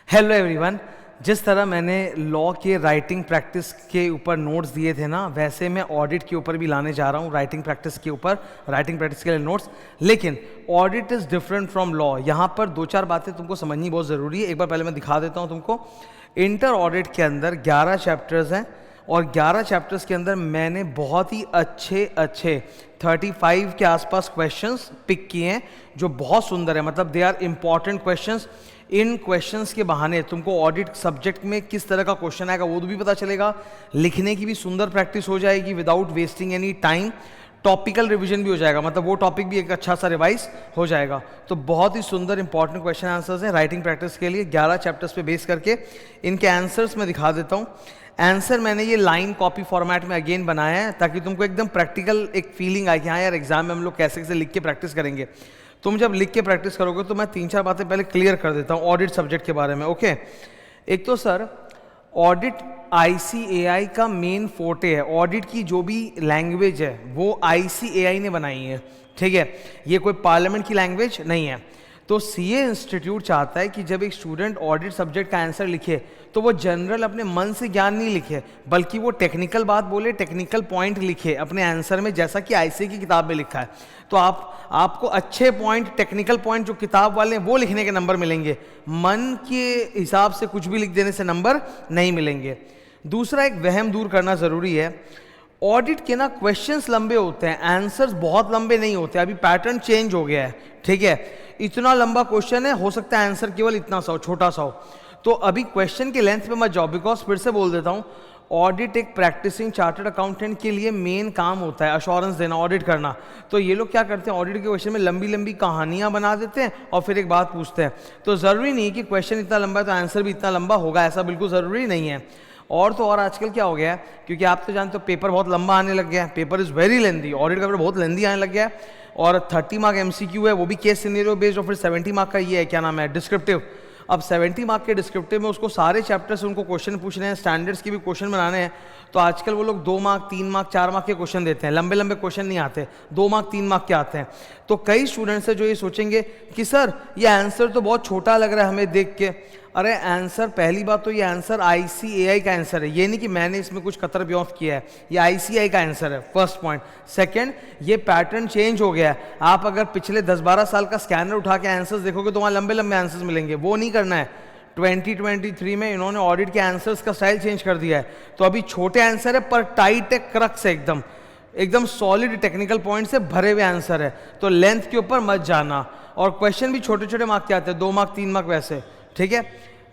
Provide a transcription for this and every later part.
Hello everyone. जिस तरह मैंने लॉ के राइटिंग प्रैक्टिस के ऊपर नोट्स दिए थे ना, वैसे मैं ऑडिट के ऊपर भी लाने जा रहा हूँ राइटिंग प्रैक्टिस के ऊपर, राइटिंग प्रैक्टिस के लिए नोट्स। लेकिन audit is different from law. यहाँ पर दो चार बातें तुमको समझनी बहुत ज़रूरी है। एक बार पहले मैं दिखा देता हूँ तुमको। इंटर ऑडिट के अंदर 11 चैप्टर्स हैं और 11 चैप्टर्स के अंदर मैंने बहुत ही अच्छे 35 के आसपास क्वेश्चंस पिक किए हैं जो बहुत सुंदर है। मतलब दे आर इम्पॉर्टेंट क्वेश्चंस। इन क्वेश्चंस के बहाने तुमको ऑडिट सब्जेक्ट में किस तरह का क्वेश्चन आएगा वो भी पता चलेगा, लिखने की भी सुंदर प्रैक्टिस हो जाएगी without wasting any time, topical revision भी हो जाएगा, मतलब वो टॉपिक भी एक अच्छा सा रिवाइज हो जाएगा। तो बहुत ही सुंदर इंपॉर्टेंट क्वेश्चन आंसर्स हैं राइटिंग प्रैक्टिस के लिए 11 चैप्टर्स पे बेस करके। इनके आंसर्स मैं दिखा देता हूँ। आंसर मैंने ये लाइन कॉपी फॉर्मेट में अगेन बनाया है ताकि तुमको एकदम प्रैक्टिकल एक फीलिंग आए कि हाँ यार एग्जाम में हम लोग कैसे कैसे लिख के प्रैक्टिस करेंगे। तुम जब लिख के प्रैक्टिस करोगे तो मैं 3-4 बातें पहले क्लियर कर देता हूँ ऑडिट सब्जेक्ट के बारे में। ओके, एक तो सर ऑडिट ICAI का मेन फोर्टे है। ऑडिट की जो भी लैंग्वेज है वो ICAI ने बनाई है, ठीक है, ये कोई पार्लियामेंट की लैंग्वेज नहीं है। तो CA इंस्टीट्यूट चाहता है कि जब एक स्टूडेंट ऑडिट सब्जेक्ट का आंसर लिखे तो वो जनरल अपने मन से ज्ञान नहीं लिखे, बल्कि वो टेक्निकल बात बोले, टेक्निकल पॉइंट लिखे अपने आंसर में, जैसा कि ICAI की किताब में लिखा है। तो आपको अच्छे पॉइंट, टेक्निकल पॉइंट जो किताब वाले हैं वो लिखने के नंबर मिलेंगे, मन के हिसाब से कुछ भी लिख देने से नंबर नहीं मिलेंगे। दूसरा, एक वहम दूर करना ज़रूरी है। ऑडिट के ना क्वेश्चंस लंबे होते हैं, आंसर्स बहुत लंबे नहीं होते। अभी पैटर्न चेंज हो गया है, ठीक है, इतना लंबा क्वेश्चन है, हो सकता है आंसर केवल इतना सा हो, छोटा सा हो। तो अभी क्वेश्चन के लेंथ पे मत जाओ, बिकॉज फिर से बोल देता हूँ, ऑडिट एक प्रैक्टिसिंग चार्टर्ड अकाउंटेंट के लिए मेन काम होता है अश्योरेंस देना, ऑडिट करना। तो ये लोग क्या करते हैं, ऑडिट के क्वेश्चन में लंबी लंबी कहानियां बना देते हैं और फिर एक बात पूछते हैं। तो ज़रूरी नहीं कि क्वेश्चन इतना लंबा है तो आंसर भी इतना लंबा होगा, ऐसा बिल्कुल ज़रूरी नहीं है। और तो और आजकल क्या हो गया है, क्योंकि आप तो जानते हो पेपर बहुत लंबा आने लग गया है, paper is very lengthy, audit का पेपर बहुत लेंदी आने लग गया है। और 30 मार्क MCQ है, वो भी केस सिनेरियो बेस्ड, और फिर 70 मार्क का ये है, क्या नाम है, डिस्क्रिप्टिव। अब 70 मार्क के डिस्क्रिप्टिव में उसको सारे चैप्टर से उनको क्वेश्चन पूछने हैं, स्टैंडर्ड्स के भी क्वेश्चन बनाने हैं। तो आजकल वो लोग 2 मार्क, 3 मार्क, 4 मार्क के क्वेश्चन देते हैं, लंबे लंबे क्वेश्चन नहीं आते, 2 मार्क 3 मार्क के आते हैं। तो कई स्टूडेंट्स हैं जो ये सोचेंगे कि सर ये आंसर तो बहुत छोटा लग रहा है हमें देख के। अरे आंसर, पहली बात तो ये आंसर ICAI का आंसर है, ये नहीं कि मैंने इसमें कुछ कतर ब्योफ किया है, ये ICAI का आंसर है, फर्स्ट पॉइंट। सेकंड, ये पैटर्न चेंज हो गया है। आप अगर पिछले 10-12 साल का स्कैनर उठा के आंसर्स देखोगे तो वहाँ लंबे लंबे आंसर्स मिलेंगे, वो नहीं करना है। 2023 में इन्होंने ऑडिट के आंसर्स का स्टाइल चेंज कर दिया है। तो अभी छोटे आंसर है पर टाइट है, क्रक्स है, एकदम सॉलिड टेक्निकल पॉइंट से भरे हुए आंसर है। तो लेंथ के ऊपर मत जाना, और क्वेश्चन भी छोटे छोटे मार्क के आते हैं, 2 मार्क 3 मार्क वैसे, ठीक है।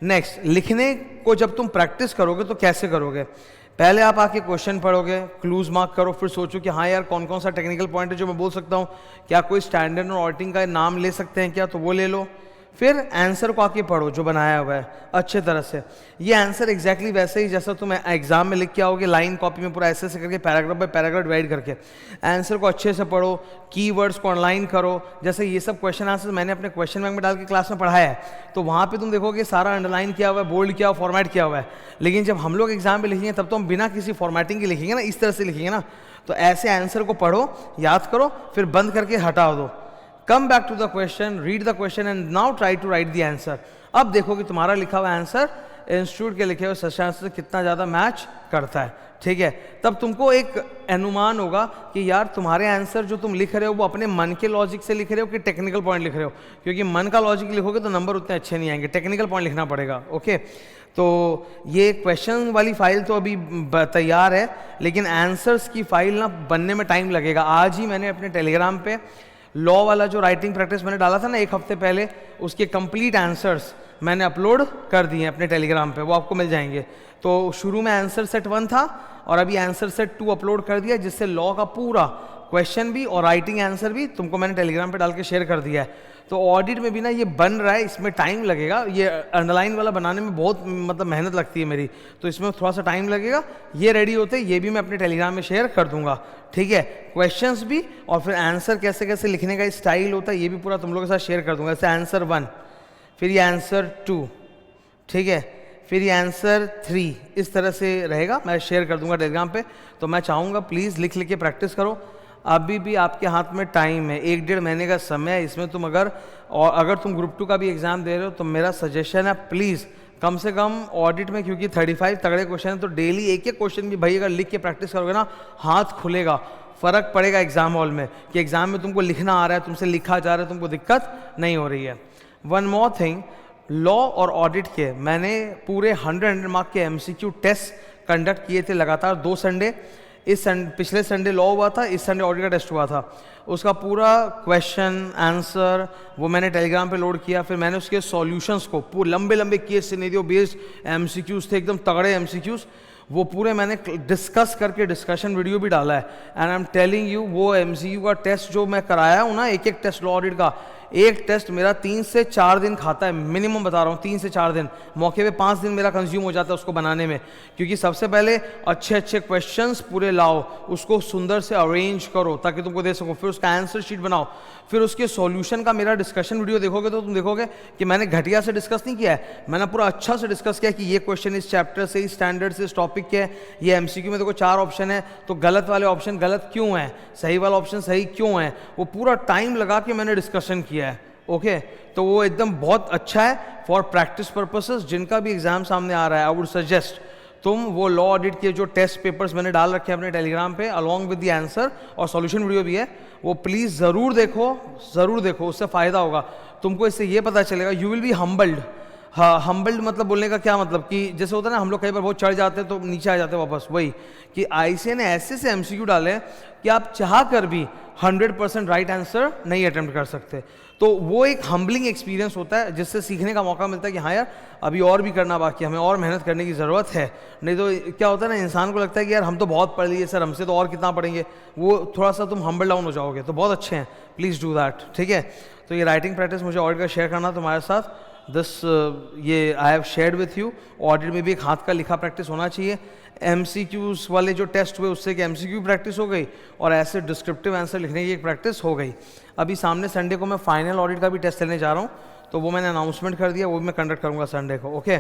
नेक्स्ट, लिखने को जब तुम प्रैक्टिस करोगे तो कैसे करोगे, पहले आप आके क्वेश्चन पढ़ोगे, क्लूज मार्क करो, फिर सोचो कि हाँ यार कौन कौन सा टेक्निकल पॉइंट है जो मैं बोल सकता हूँ, क्या कोई स्टैंडर्ड और ऑडिटिंग का नाम ले सकते हैं क्या, तो वो ले लो। फिर आंसर को आके पढ़ो जो बनाया हुआ है अच्छे तरह से। ये आंसर एग्जैक्टली वैसे ही जैसा तुम एग्जाम में लिख के आओगे, लाइन कॉपी में पूरा ऐसे करके, पैराग्राफ बाय पैराग्राफ डिवाइड करके। आंसर को अच्छे से पढ़ो, कीवर्ड्स को ऑनलाइन करो। जैसे ये सब क्वेश्चन आंसर मैंने अपने क्वेश्चन बैंक में डाल के क्लास में पढ़ाया है, तो वहाँ पर तुम देखोगे सारा अंडरलाइन किया हुआ है, बोल्ड किया हुआ, फॉर्मेट किया हुआ है। लेकिन जब हम लोग एग्जाम में लिखेंगे तब तो हम बिना किसी फॉर्मेटिंग के लिखेंगे ना, इस तरह से लिखेंगे ना। तो ऐसे आंसर को पढ़ो, याद करो, फिर बंद करके हटा दो। Come back to the question, read the question and now try to write the answer। अब देखो कि तुम्हारा लिखा हुआ आंसर इंस्टीट्यूट के लिखे हुए सच आंसर से कितना ज़्यादा मैच करता है, ठीक है। तब तुमको एक अनुमान होगा कि यार तुम्हारे आंसर जो तुम लिख रहे हो वो अपने मन के लॉजिक से लिख रहे हो कि टेक्निकल पॉइंट लिख रहे हो। क्योंकि मन का लॉजिक लिखोगे तो नंबर उतने अच्छे नहीं आएंगे, टेक्निकल पॉइंट लिखना पड़ेगा, ओके। तो ये क्वेश्चन वाली फाइल तो अभी तैयार है, लेकिन आंसर्स की फाइल ना बनने में टाइम लगेगा। आज ही मैंने अपने टेलीग्राम पे लॉ वाला जो राइटिंग प्रैक्टिस मैंने डाला था ना 1 हफ्ते पहले, उसके कंप्लीट आंसर्स मैंने अपलोड कर दिए अपने टेलीग्राम पे, वो आपको मिल जाएंगे। तो शुरू में आंसर सेट 1 था और अभी आंसर सेट 2 अपलोड कर दिया, जिससे लॉ का पूरा क्वेश्चन भी और राइटिंग आंसर भी तुमको मैंने टेलीग्राम पे डाल के शेयर कर दिया है। तो ऑडिट में भी ना ये बन रहा है, इसमें टाइम लगेगा, ये अंडरलाइन वाला बनाने में बहुत मतलब मेहनत लगती है मेरी, तो इसमें थोड़ा सा टाइम लगेगा। ये रेडी होते ये भी मैं अपने टेलीग्राम में शेयर कर दूंगा, ठीक है। क्वेश्चंस भी और फिर आंसर कैसे कैसे लिखने का स्टाइल होता है ये भी पूरा तुम लोगों के साथ शेयर कर दूंगा। जैसे आंसर 1, फिर ये आंसर 2, ठीक है, फिर ये आंसर 3, इस तरह से रहेगा, मैं शेयर कर दूंगा टेलीग्राम पे। तो मैं चाहूँगा प्लीज़ लिख के प्रैक्टिस करो। अभी भी आपके हाथ में टाइम है, 1-1.5 महीने का समय है। इसमें तुम अगर तुम ग्रुप 2 का भी एग्ज़ाम दे रहे हो तो मेरा सजेशन है प्लीज़ कम से कम ऑडिट में, क्योंकि 35 तगड़े क्वेश्चन हैं, तो डेली एक एक क्वेश्चन भी भाई अगर लिख के प्रैक्टिस करोगे ना, हाथ खुलेगा, फ़र्क पड़ेगा एग्जाम हॉल में कि एग्जाम में तुमको लिखना आ रहा है, तुमसे लिखा जा रहा है, तुमको दिक्कत नहीं हो रही है। वन मोर थिंग, लॉ और ऑडिट के मैंने पूरे 100 मार्क के MCQ टेस्ट कंडक्ट किए थे लगातार 2 संडे। पिछले संडे लॉ हुआ था, इस संडे ऑडिट का टेस्ट हुआ था। उसका पूरा क्वेश्चन आंसर वो मैंने टेलीग्राम पे लोड किया, फिर मैंने उसके सॉल्यूशंस को पूरे लंबे लंबे केस सिनेरियो बेस्ड MCQs थे, एकदम तगड़े MCQs, वो पूरे मैंने डिस्कस करके डिस्कशन वीडियो भी डाला है। And I am telling you, वो MCQ का टेस्ट जो मैं कराया हूँ ना, एक एक टेस्ट लॉ ऑडिट का, एक टेस्ट मेरा 3 से 4 दिन खाता है, मिनिमम बता रहा हूँ 3 से 4 दिन, मौके पे 5 दिन मेरा कंज्यूम हो जाता है उसको बनाने में। क्योंकि सबसे पहले अच्छे अच्छे क्वेश्चंस पूरे लाओ, उसको सुंदर से अरेंज करो ताकि तुमको दे सको, फिर उसका आंसर शीट बनाओ, फिर उसके सॉल्यूशन का मेरा डिस्कशन वीडियो देखोगे तो तुम देखोगे कि मैंने घटिया से डिस्कस नहीं किया है, मैंने पूरा अच्छा से डिस्कस किया कि ये क्वेश्चन इस चैप्टर से, इस स्टैंडर्ड से, इस टॉपिक के, ये MCQ में देखो 4 ऑप्शन है, तो गलत वाले ऑप्शन गलत क्यों है, सही वाला ऑप्शन सही क्यों है, वो पूरा टाइम लगा के मैंने डिस्कशन किया है। ओके तो वो एकदम बहुत अच्छा है फॉर प्रैक्टिस पर्पसेस। जिनका भी एग्जाम सामने आ रहा है, आई वुड सजेस्ट तुम वो लॉ ऑडिट के जो टेस्ट पेपर्स मैंने डाल रखे हैं अपने टेलीग्राम पे, अलॉन्ग विद द आंसर और सॉल्यूशन वीडियो भी है, वो प्लीज़ ज़रूर देखो, उससे फ़ायदा होगा तुमको। इससे ये पता चलेगा, यू विल बी हम्बल्ड। हाँ, हम्बल्ड मतलब बोलने का क्या मतलब कि जैसे होता है ना, हम लोग कई बार बहुत चढ़ जाते हैं तो नीचे आ जाते हैं वापस, वही कि ICA ने ऐसे से MCQ डाले हैं कि आप चाह कर भी 100% राइट आंसर नहीं अटेम्प्ट कर सकते। तो वो एक हम्बलिंग एक्सपीरियंस होता है जिससे सीखने का मौका मिलता है कि हाँ यार अभी और भी करना बाकी, हमें और मेहनत करने की ज़रूरत है। नहीं तो क्या होता है ना, इंसान को लगता है कि यार हम तो बहुत पढ़ लिए सर, हमसे तो और कितना पढ़ेंगे, वो थोड़ा सा तुम हम्बल डाउन हो जाओगे। तो बहुत अच्छे हैं, प्लीज़ डू दैट, ठीक है। तो ये राइटिंग प्रैक्टिस मुझे ऑडिट का शेयर करना तुम्हारे साथ, ये I have shared with you. Audit में भी एक हाथ का लिखा प्रैक्टिस होना चाहिए। MCQs वाले जो टेस्ट हुए उससे कि MCQ प्रैक्टिस हो गई और ऐसे डिस्क्रिप्टिव आंसर लिखने की एक प्रैक्टिस हो गई। अभी सामने संडे को मैं फाइनल ऑडिट का भी टेस्ट लेने जा रहा हूँ, तो वो मैंने अनाउंसमेंट कर दिया, वो भी मैं कंडक्ट करूँगा संडे को। Okay,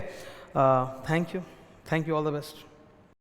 thank you all the best.